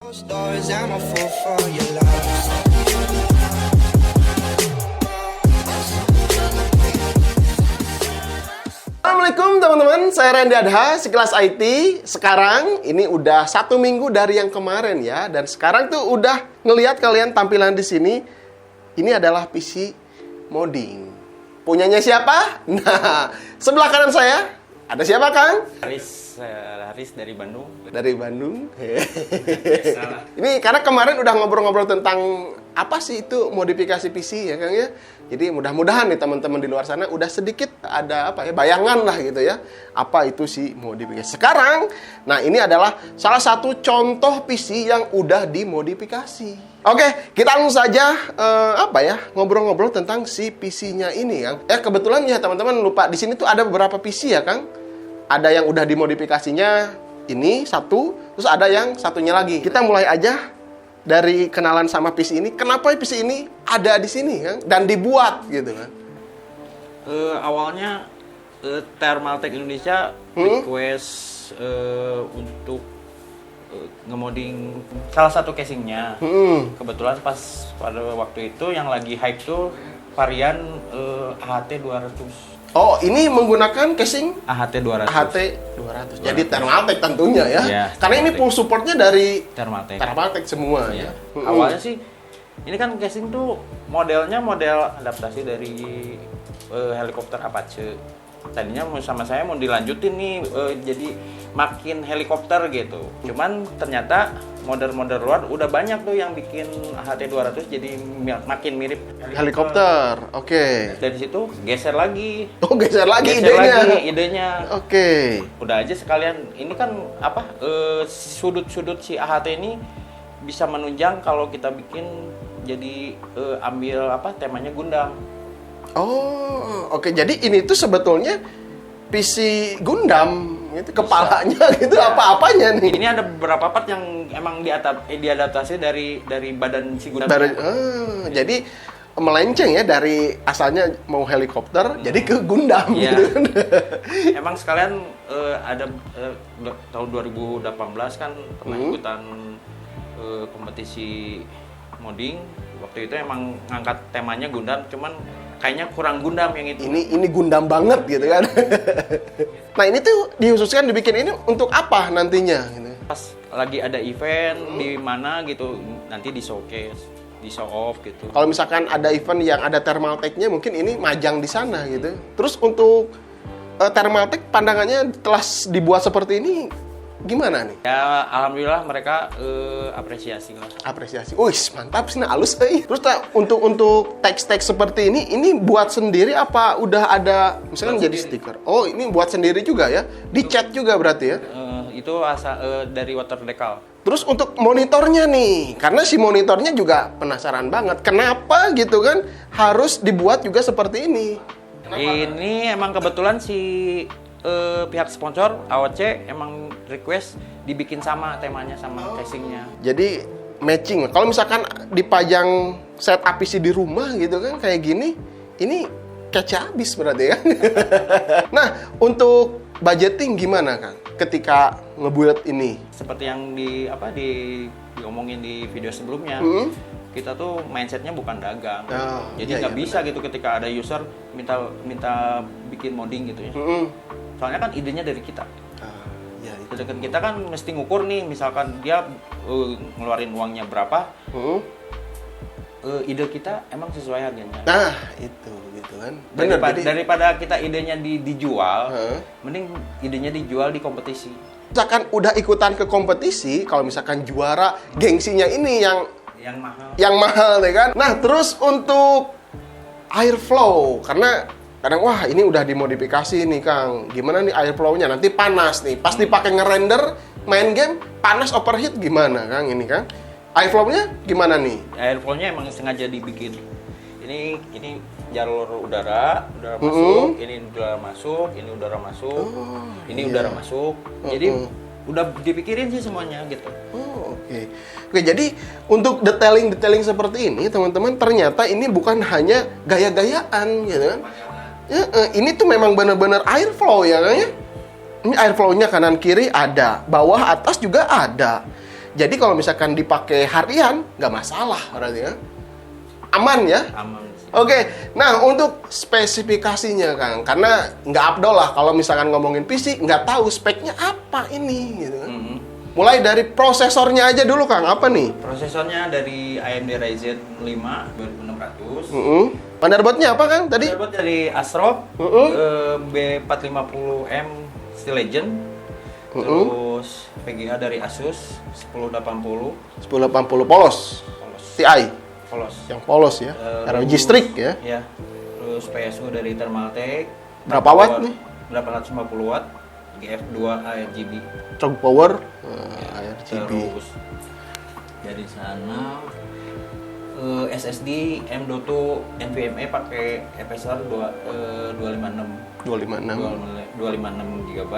Assalamualaikum teman-teman, saya Randy Adha, Sekilas IT. Sekarang ini udah 1 minggu dari yang kemarin ya, dan sekarang tuh udah ngelihat kalian tampilan di sini. Ini adalah PC modding. Punyanya siapa? Nah, sebelah kanan saya ada siapa, Kang? Haris dari Bandung. Dari Bandung. Ini karena kemarin udah ngobrol-ngobrol tentang apa sih itu modifikasi PC ya, Kang ya. Jadi mudah-mudahan nih teman-teman di luar sana udah sedikit ada apa ya, bayangan lah gitu ya. Apa itu sih modifikasi. Sekarang, nah ini adalah salah satu contoh PC yang udah dimodifikasi. Oke, kita langsung saja ngobrol-ngobrol tentang si PC-nya ini, Kang. Kebetulan ya teman-teman lupa di sini tuh ada beberapa PC ya, Kang. Ada yang udah dimodifikasinya ini satu, terus ada yang satunya lagi. Kita mulai aja dari kenalan sama PC ini. Kenapa PC ini ada di sini, Kang? Dan dibuat gitu kan? Awalnya Thermaltake Indonesia request untuk nge-modding salah satu casingnya. Kebetulan pas pada waktu itu yang lagi hype tuh varian AHT 200. Oh, ini menggunakan casing AHT 200. AHT 200. Jadi Thermaltake tentunya ya. Ya, karena ini full supportnya dari Thermaltake semua ya. Awalnya sih ini kan casing tuh modelnya model adaptasi dari helikopter Apache. Tadinya sama saya mau dilanjutin nih jadi makin helikopter gitu. Cuman ternyata model-model luar udah banyak tuh yang bikin AHT 200 jadi makin mirip helikopter. Oke. Dari situ geser lagi. Oh, geser lagi idenya. Oke. Udah aja sekalian ini kan sudut-sudut si AHT ini bisa menunjang kalau kita bikin jadi ambil temanya Gundam. Oh, oke. Jadi ini tuh sebetulnya PC Gundam, itu kepalanya gitu, ya. Apa-apanya nih? Ini ada beberapa part yang emang diadaptasi dari badan si Gundam. Jadi melenceng ya dari asalnya mau helikopter, jadi ke Gundam ya. Gitu. Emang sekalian ada tahun 2018 kan pernah ikutan kompetisi modding. Waktu itu emang ngangkat temanya Gundam, cuman kayaknya kurang Gundam yang itu. Ini Gundam banget gitu kan. Nah, ini tuh dihususkan dibikin ini untuk apa nantinya gitu. Pas lagi ada event di mana gitu, nanti di showcase, di show off gitu. Kalau misalkan ada event yang ada Thermaltake-nya, mungkin ini majang di sana gitu. Terus untuk Thermaltake pandangannya telah dibuat seperti ini gimana nih? Ya, alhamdulillah mereka apresiasi lah. Apresiasi. Wih, mantap sih, halus euy. Terus untuk teks-teks seperti ini buat sendiri apa udah ada misalnya jadi stiker? Oh, ini buat sendiri juga ya? Dicat juga berarti ya? Itu asal dari water decal. Terus untuk monitornya nih, karena si monitornya juga penasaran banget. Kenapa gitu kan harus dibuat juga seperti ini? Kenapa? Ini emang kebetulan si pihak sponsor AOC emang request dibikin sama temanya sama casingnya. Jadi matching. Kalau misalkan dipajang set PC di rumah gitu kan kayak gini, ini kece habis berarti ya. Nah, untuk budgeting gimana, Kang? Ketika ngebuild ini? Seperti yang diomongin di video sebelumnya. Kita tuh mindsetnya bukan dagang. Jadi nggak bisa gitu ketika ada user minta bikin modding gitu ya. Soalnya kan idenya dari kita. Sedangkan kita kan mesti ngukur nih, misalkan dia ngeluarin uangnya berapa, ide kita emang sesuai harganya. Nah, itu gitu kan. Daripada kita idenya dijual, mending idenya dijual di kompetisi. Misalkan udah ikutan ke kompetisi, kalau misalkan juara, gengsinya ini yang mahal ya kan. Nah, terus untuk airflow, karena kadang wah ini udah dimodifikasi nih, Kang. Gimana nih airflow-nya? Nanti panas nih. Pas dipakai ngerender main game panas overheat gimana, Kang? Ini, Kang. Airflow-nya gimana nih? Airflow-nya emang sengaja dibikin. Ini jalur udara masuk, ini udara masuk, ini udara masuk, ini udara masuk. Jadi udah dipikirin sih semuanya gitu. Oke, jadi untuk detailing seperti ini, teman-teman, ternyata ini bukan hanya gaya-gayaan gitu kan. Ini tuh memang benar-benar airflow ya, kan ya? Ini airflow-nya kanan kiri ada, bawah atas juga ada. Jadi kalau misalkan dipakai harian, nggak masalah berarti ya. Aman ya? Aman. Oke, nah untuk spesifikasinya Kang, karena nggak afdol lah kalau misalkan ngomongin PC, nggak tahu speknya apa ini gitu kan. Mulai dari prosesornya aja dulu Kang, apa nih? Prosesornya dari AMD Ryzen 5 2600. Motherboardnya apa Kang tadi? Motherboard dari ASRock B450M Steel Legend. Terus VGA dari Asus 1080 polos. TI. Polos. Yang polos ya. ROG Strix ya. Ya. Terus PSU dari Thermaltake. Berapa watt nih? 850 watt. GF2 ARGB. Strong power ARGB. Terus dari sana SSD M.2 NVMe pakai FSR 256 GB.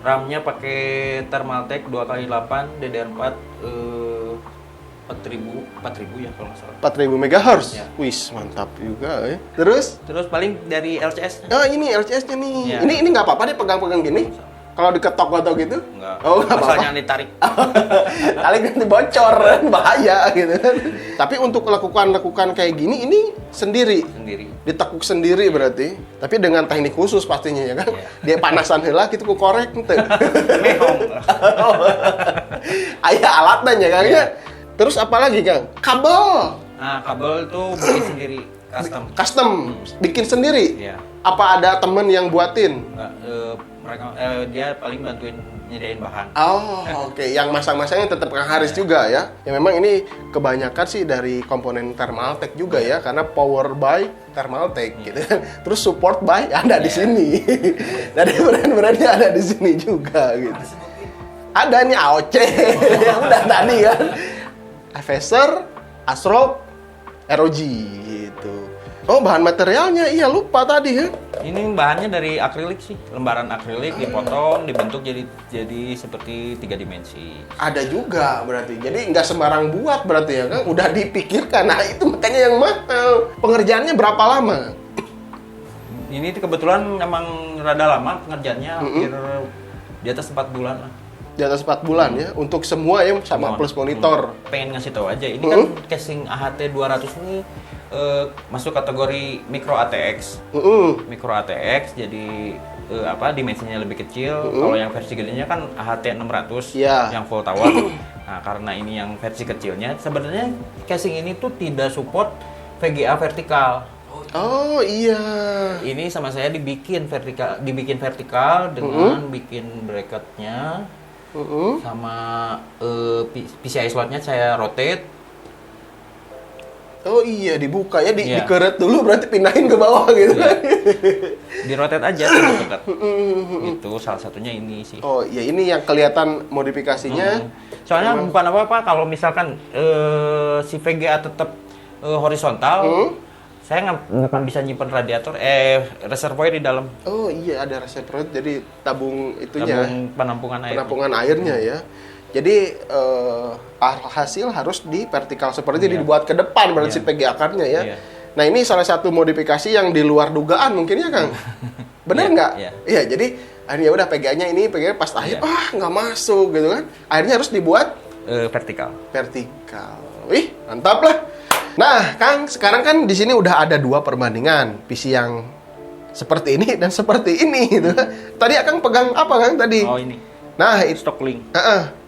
RAM-nya pakai Thermaltake 2x8 DDR4 4000 ya kalau nggak salah. 4000 MHz. Ya. Wis, mantap juga ya. Terus Paling dari LCS. oh, ini LCS-nya nih. Ya. Ini nggak apa-apa deh pegang-pegang gini. Kalau diketok atau gitu? Enggak. Oh, nggak apa-apa. Asalnya ditarik. Kali nanti bocor, bahaya gitu kan. Tapi untuk lakukan kayak gini, ini sendiri. Ditekuk sendiri berarti. Tapi dengan teknik khusus pastinya ya kan. Dia panasan heula gitu ku korek ente. Mehong. Aya alatnya ya Kang ya. Terus apa lagi Kang? Kabel. Nah, kabel tuh bikin sendiri, Custom. Bikin sendiri. Iya. Apa ada temen yang buatin? Enggak, dia paling bantuin nyediain bahan. Oh, oke. Yang masang-masangnya tetap Kang Haris juga ya. Ya memang ini kebanyakan sih dari komponen Thermaltake juga ya, karena power by Thermaltake gitu kan. Terus support by ada di sini. Dari brand-brandnya ada di sini juga gitu. Ada nih AOC. Udah tadi kan. Acer, ASRock, ROG gitu. Oh, bahan materialnya iya lupa tadi ya. Ini bahannya dari akrilik sih, lembaran akrilik dipotong, dibentuk jadi seperti 3 dimensi. Ada juga berarti. Jadi nggak sembarang buat berarti ya kan? Udah dipikirkan. Nah itu makanya yang mahal. Pengerjaannya berapa lama? Ini kebetulan memang rada lama pengerjaannya, hampir di atas 4 bulan lah. Di atas 4 bulan ya, untuk semua ya sama plus monitor. Pengen ngasih tahu aja, ini kan casing AHT 200 ini masuk kategori micro ATX. Micro ATX jadi dimensinya lebih kecil. Kalau yang versi gedenya kan AHT 600 yang full tower. Nah, karena ini yang versi kecilnya, sebenarnya casing ini tuh tidak support VGA vertikal. Oh iya. Ini sama saya dibikin vertikal dengan bikin bracketnya. Sama PCI slotnya saya rotate. Oh iya, dibuka ya, dikeret dulu berarti pindahin ke bawah gitu kan. Di rotate aja dekat. Itu salah satunya ini sih. Oh iya, ini yang kelihatan modifikasinya. Soalnya bukan apa-apa kalau misalkan si VGA tetap horizontal. Saya nggak akan bisa nyimpen radiator, reservoir di dalam. Oh iya, ada reservoir, jadi tabung itunya. Tabung penampungan air. Penampungan airnya ya. Jadi hasil harus di vertikal seperti dibuat ke depan berarti VGA akarnya ya. Nah ini salah satu modifikasi yang di luar dugaan mungkin ya Kang. Bener nggak? Iya. Jadi akhirnya udah VGA-nya ini pas akhir nggak masuk gitu kan. Akhirnya harus dibuat vertikal. Wih mantap lah. Nah, Kang, sekarang kan di sini udah ada 2 perbandingan PC yang seperti ini dan seperti ini gitu. Tadi Kang pegang apa Kang tadi? Oh, ini. Nah, itu Stocklink.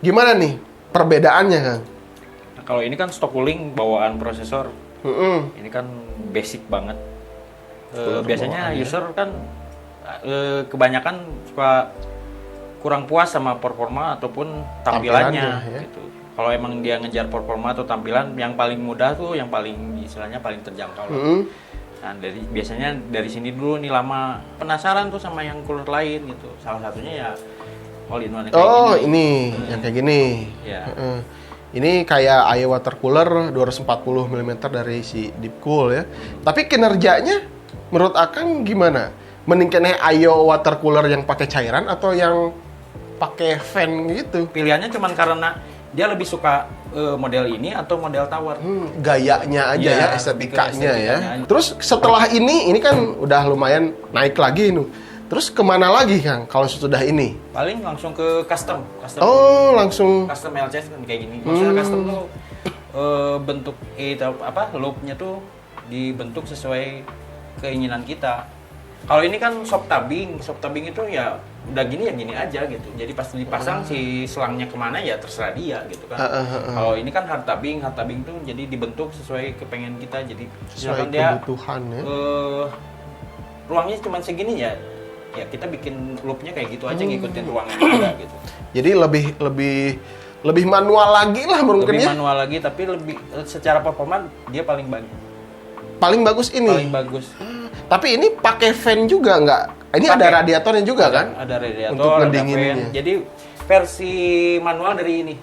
Gimana nih perbedaannya, Kang? Nah, kalau ini kan Stocklink bawaan prosesor. Ini kan basic banget. Biasanya user kan kebanyakan suka kurang puas sama performa ataupun tampilannya gitu. Kalau emang dia ngejar performa atau tampilan, yang paling mudah tuh, yang paling istilahnya paling terjangkau. Nah, biasanya dari sini dulu nih lama penasaran tuh sama yang cooler lain gitu. Salah satunya ya all-in-one kayak gini. Oh, ini yang kayak gini. Ya. Ini kayak AE water cooler 240 mm dari si Deepcool ya. Tapi kinerjanya menurut Akang gimana? Mending kena AE water cooler yang pakai cairan atau yang pakai fan gitu? Pilihannya cuman karena dia lebih suka model ini atau model tower. Gayanya aja ya, estetikanya ya. Terus setelah ini kan udah lumayan naik lagi nih. Terus kemana lagi Kang kalau sudah ini? Paling langsung ke custom. Oh, langsung. Custom LCS kan kayak gini. Maksudnya custom tuh bentuk loopnya tuh dibentuk sesuai keinginan kita. Kalau ini kan soft tubbing itu ya udah gini ya gini aja gitu. Jadi pas dipasang si selangnya kemana ya terserah dia gitu kan. Kalau ini kan hard tubbing tuh jadi dibentuk sesuai kepengen kita. Jadi sesuai kebutuhan ya. Ruangnya cuma segini ya kita bikin loopnya kayak gitu aja ngikutin ruang yang ada gitu. Jadi lebih manual lagi lah mungkin lebih ya. Manual lagi tapi lebih secara performa dia paling bagus. Paling bagus ini. Paling bagus. Tapi ini pakai fan juga nggak? Ini ada radiatornya juga kan? Ada radiator, untuk ngedinginnya. ada fan. Jadi versi manual dari ini.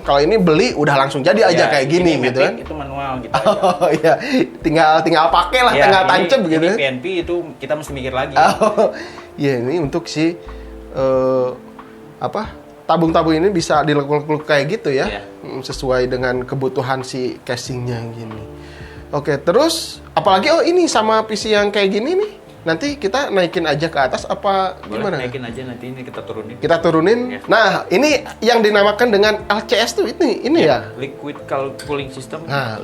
Kalau ini beli udah langsung jadi aja kayak gini gitu kan? Itu manual gitu. Oh iya, tinggal pakai lah, tinggal tancap gitu. Ini PNP itu kita mesti mikir lagi. Oh, iya ini untuk si tabung-tabung ini bisa dilekuk-lekuk kayak gitu ya, sesuai dengan kebutuhan si casingnya gini. Oke, terus apalagi ini sama PC yang kayak gini nih. Nanti kita naikin aja ke atas apa gimana? Boleh, naikin aja nanti ini kita turunin. Kita turunin. Ya. Nah, ini yang dinamakan dengan LCS tuh ini ya. Liquid cooling system. Nah,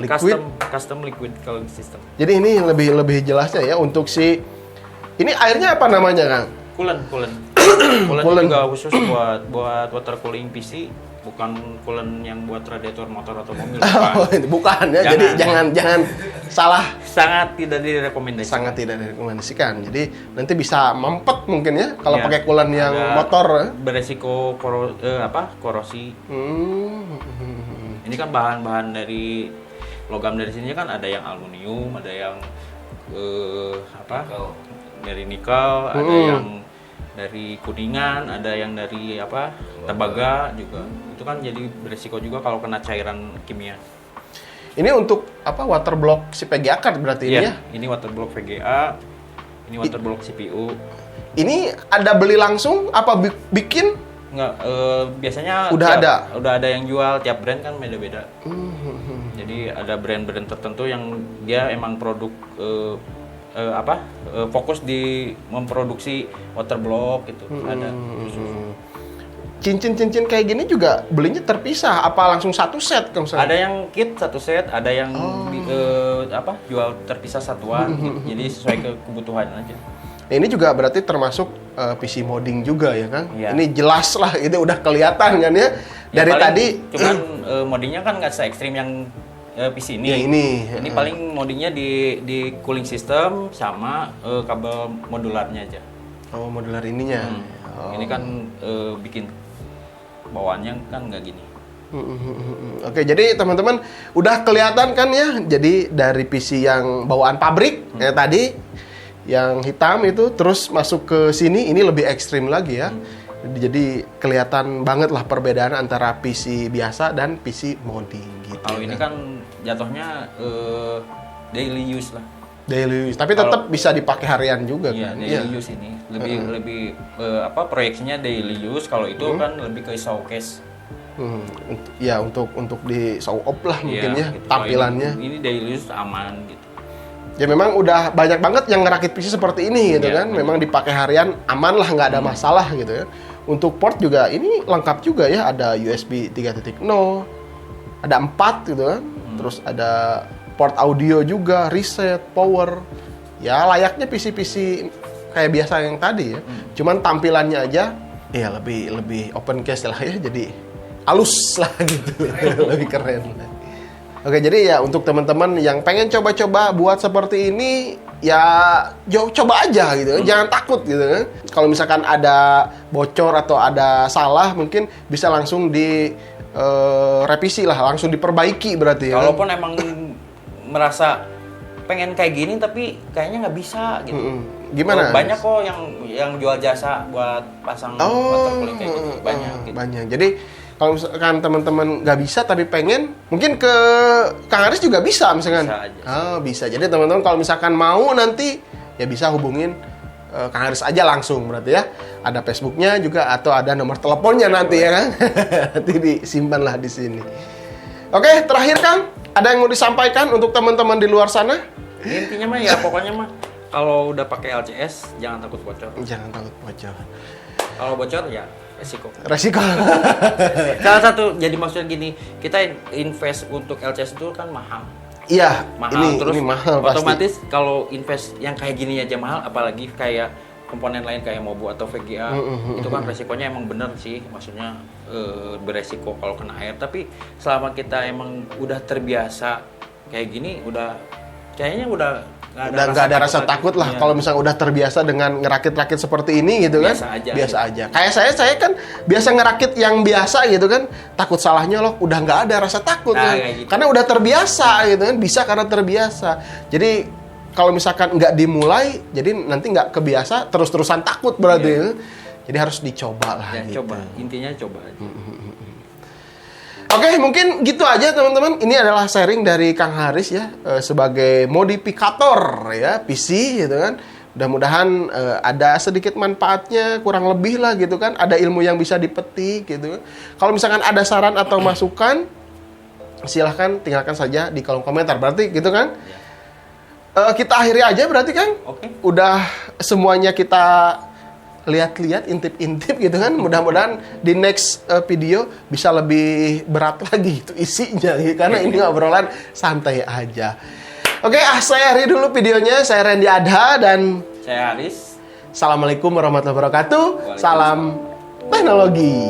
custom liquid cooling system. Jadi ini lebih jelasnya ya untuk si ini airnya apa namanya, Kang? Coolant. Coolant juga khusus buat water cooling PC. Bukan coolant yang buat radiator motor atau mobil. Bukan ya. Jadi jangan salah. Sangat tidak direkomendasikan. Sangat tidak direkomendasikan. Jadi nanti bisa mampet mungkin ya kalau pakai coolant yang motor. Beresiko korosi. Ini kan bahan-bahan dari logam dari sini kan ada yang aluminium, ada yang dari nikel, ada yang dari kuningan, ada yang dari tembaga juga. Itu kan jadi beresiko juga kalau kena cairan kimia. Ini untuk water block si VGA card berarti ini ya? Ini water block VGA, ini water block CPU. Ini ada beli langsung apa bikin? Enggak, biasanya udah ada yang jual, tiap brand kan beda-beda. Jadi ada brand-brand tertentu yang dia emang produk fokus di memproduksi water block gitu. Ada khusus. Cincin-cincin kayak gini juga belinya terpisah apa langsung satu set Kang? Ada yang kit satu set, ada yang jual terpisah satuan gitu. Jadi sesuai kebutuhan aja. Ini juga berarti termasuk PC modding juga ya Kang? Ya. Ini jelas lah, itu udah kelihatan kan ya dari tadi. Cuman moddingnya kan nggak se-ekstrim yang PC ini. Ya, ini paling moddingnya di cooling system sama kabel modularnya aja. Oh, modular ininya. Ini kan bikin bawaannya kan nggak gini. Oke, jadi teman-teman udah kelihatan kan ya. Jadi dari PC yang bawaan pabrik kayak tadi yang hitam itu terus masuk ke sini ini lebih ekstrim lagi ya. Jadi kelihatan banget lah perbedaan antara PC biasa dan PC modding gitu. Kalau ini kan jatuhnya daily use lah. Daily use, tapi tetap bisa dipakai harian juga kan? Daily use ini lebih proyeksinya daily use. Kalau itu kan lebih ke showcase. Ya untuk di show off lah mungkin ya gitu. Tampilannya. Ini daily use aman gitu. Ya memang udah banyak banget yang ngerakit PC seperti ini gitu kan. Memang dipakai harian aman lah, nggak ada masalah gitu ya. Untuk port juga ini lengkap juga ya, ada USB 3.0, ada 4 gitu kan. Terus ada port audio juga, reset, power. Ya layaknya PC-PC kayak biasa yang tadi ya. Cuman tampilannya aja ya lebih open case lah ya, jadi halus lah gitu. Lebih keren. Oke, jadi ya untuk teman-teman yang pengen coba-coba buat seperti ini, ya coba aja gitu, jangan takut gitu kan. Kalau misalkan ada bocor atau ada salah, mungkin bisa langsung di revisi lah, langsung diperbaiki berarti ya. Kalaupun emang merasa pengen kayak gini tapi kayaknya nggak bisa gitu. Gimana? Banyak kok yang jual jasa buat pasang water cooling kayak gitu, banyak. Gitu. Banyak. Jadi kalau misalkan teman-teman nggak bisa tapi pengen, mungkin ke Kang Aris juga bisa misalkan. Bisa aja. Bisa. Jadi teman-teman kalau misalkan mau nanti ya bisa hubungin Kang Aris aja langsung berarti ya. Ada Facebooknya juga atau ada nomor teleponnya nanti ya kan. Nanti disimpan lah di sini. Oke, terakhir Kang, ada yang mau disampaikan untuk teman-teman di luar sana? Intinya mah ya pokoknya mah kalau udah pakai LCS jangan takut bocor. Jangan takut bocor. Kalau bocor ya resiko. Salah satu jadi maksudnya gini, kita invest untuk LCS itu kan mahal. Iya, mahal. Terus ini mahal otomatis pasti. kalau invest yang kayak gini aja mahal, apalagi kayak komponen lain kayak Mobu atau VGA, itu kan resikonya emang bener sih, maksudnya beresiko kalau kena air. Tapi selama kita emang udah terbiasa kayak gini, kayaknya udah nggak ada rasa takut lah. Kalau misalnya udah terbiasa dengan ngerakit-rakit seperti ini gitu kan, biasa aja. Kayak saya kan biasa ngerakit yang biasa gitu kan, takut salah nyolok, udah nggak ada rasa takut kan, gitu. Karena udah terbiasa gitu kan, bisa karena terbiasa. Jadi kalau misalkan nggak dimulai, jadi nanti nggak kebiasa, terus-terusan takut berarti. Gitu. Jadi harus dicoba lah. Ya, gitu. Coba, intinya coba aja. Oke, mungkin gitu aja teman-teman. Ini adalah sharing dari Kang Haris ya, sebagai modifikator ya PC gitu kan. Mudah-mudahan ada sedikit manfaatnya, kurang lebih lah gitu kan. Ada ilmu yang bisa dipetik gitu. Kalau misalkan ada saran atau masukan, silahkan tinggalkan saja di kolom komentar. Berarti gitu kan? Kita akhiri aja berarti kan? Oke. Udah semuanya kita lihat-lihat, intip-intip gitu kan. Mudah-mudahan di next video bisa lebih berat lagi itu isinya gitu. Karena ini ngobrolan santai aja. Oke, saya akhiri dulu videonya. Saya Randy Adha dan saya Haris. Assalamualaikum warahmatullahi wabarakatuh. Salam teknologi.